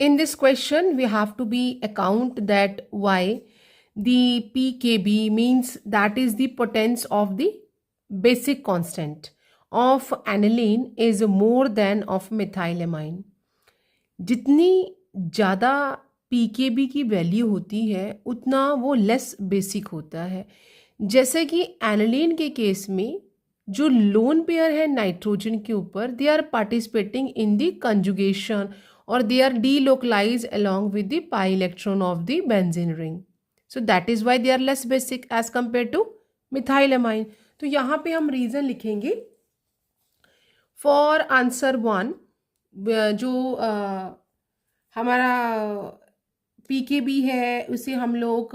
In this question, we have to be account that why the pKb means that is the potence of the basic constant of aniline is more than of methylamine. जितनी ज़्यादा pKb की value होती है उतना वो less basic होता है. जैसे कि एनिलीन के केस में जो लोन पेयर है नाइट्रोजन के ऊपर they are participating in the conjugation or they are delocalized along with the pi electron of the benzene ring. So that is why they are less basic as compared to methylamine. तो यहाँ पे हम reason लिखेंगे for answer one. जो हमारा pKb है उसे हम लोग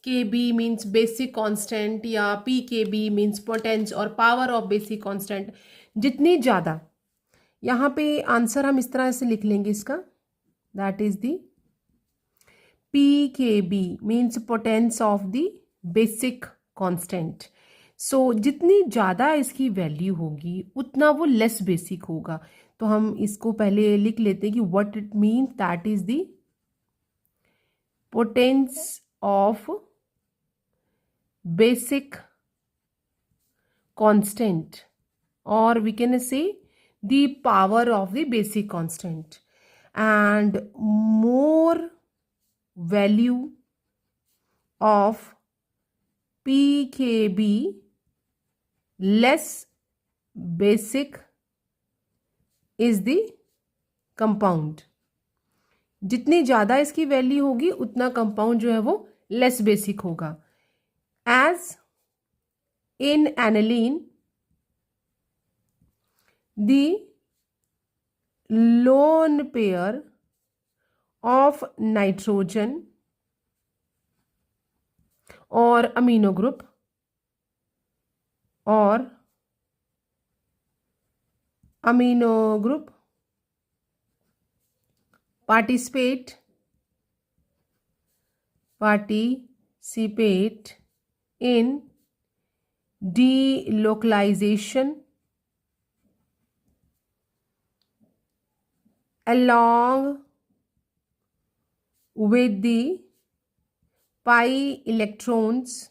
के बी मीन्स बेसिक कांस्टेंट या P K B means potence और पावर ऑफ बेसिक कांस्टेंट जितनी ज़्यादा. यहाँ पे आंसर हम इस तरह से लिख लेंगे इसका. That is the P K B means potence of the basic constant. So जितनी ज़्यादा इसकी वैल्यू होगी उतना वो लेस बेसिक होगा. तो हम इसको पहले लिख लेते हैं कि what it means. That is the potence of basic constant और we can say the power of the basic constant, and more value of pKb less basic is the compound. जितनी ज़्यादा इसकी वैल्यू होगी उतना कंपाउंड जो है वो less basic होगा. As in aniline the lone pair of nitrogen or amino group participate in delocalization along with the pi electrons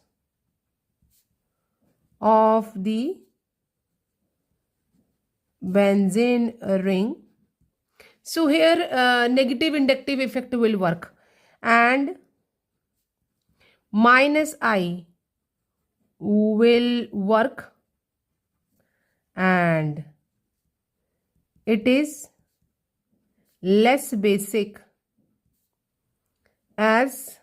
of the benzene ring. So here negative inductive effect will work and minus I will work and it is less basic as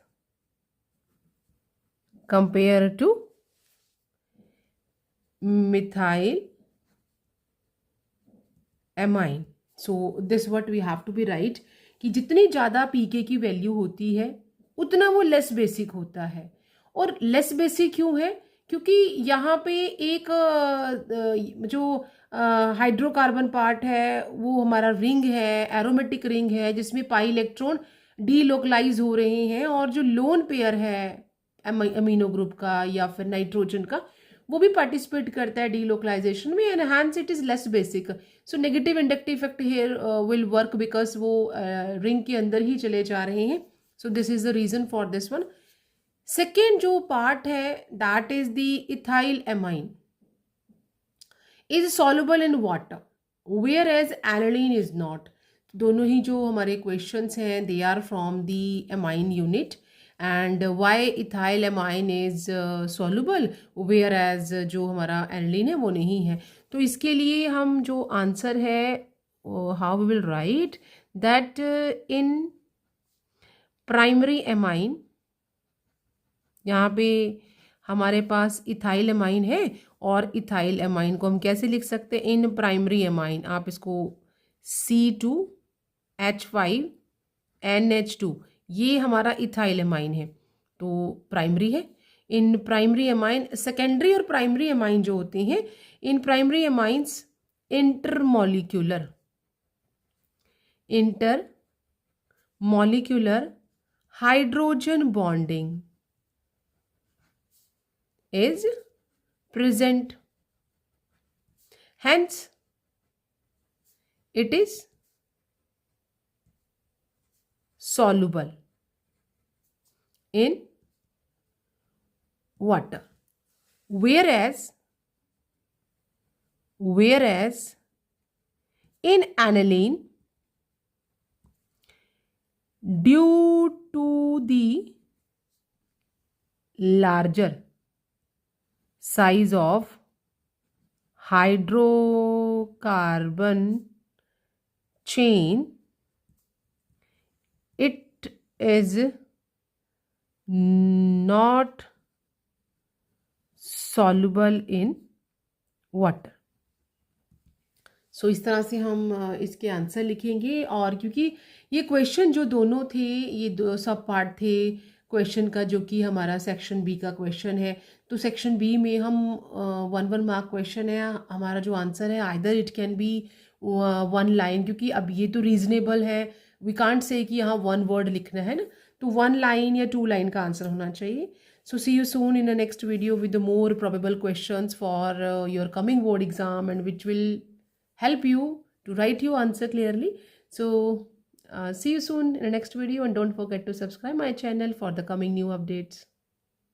compared to methyl amine. So this what we have to be right कि जितनी ज़्यादा पीके की value होती है उतना वो less basic होता है. और लेस बेसिक क्यों है? क्योंकि यहाँ पे एक जो हाइड्रोकार्बन पार्ट है वो हमारा रिंग है, एरोमेटिक रिंग है जिसमें पाई इलेक्ट्रॉन डीलोकलाइज हो रहे हैं और जो लोन पेयर है अमीनो ग्रुप का या फिर नाइट्रोजन का वो भी पार्टिसिपेट करता है डीलोकलाइजेशन में and hence it is less basic. So negative inductive effect here will work because वो रिंग के अंदर ही चले जा रहे हैं. So this is the reason for this one. Second जो पार्ट है that is the ethyl amine is soluble in water whereas aniline is not. दोनों ही जो हमारे क्वेश्चंस हैं they are from the amine unit and why ethyl amine is soluble where as जो हमारा aniline है वो नहीं है. तो इसके लिए हम जो आंसर है how we will write that in primary amine यहाँ पे हमारे पास इथाइल एमाइन है और इथाइल एमाइन को हम कैसे लिख सकते हैं इन प्राइमरी एमाइन. आप इसको C2H5NH2 ये हमारा इथाइल एमाइन है तो प्राइमरी है. इन प्राइमरी एमाइन सेकेंडरी और प्राइमरी एमाइन जो होते हैं in primary amines intermolecular hydrogen bonding is present. Hence, it is soluble in water, whereas in aniline, due to the larger size of hydrocarbon chain, it is not soluble in water. सो इस तरह से हम इसके answer लिखेंगे। और क्योंकि ये question जो दोनों थे, ये दो सब पार्ट थे क्वेश्चन का, जो कि हमारा सेक्शन बी का क्वेश्चन है, तो सेक्शन बी में हम 1 मार्क क्वेश्चन है, हमारा जो आंसर है either it can be 1 line, क्योंकि अब ये तो रीजनेबल है, वी कांट से कि यहाँ 1 वर्ड लिखना है ना, तो 1 लाइन या 2 लाइन का आंसर होना चाहिए। So see you soon in the next video with the more probable questions for your coming board exam, and which will help you to write your answer clearly. So see you soon in the next video, and don't forget to subscribe my channel for the coming new updates.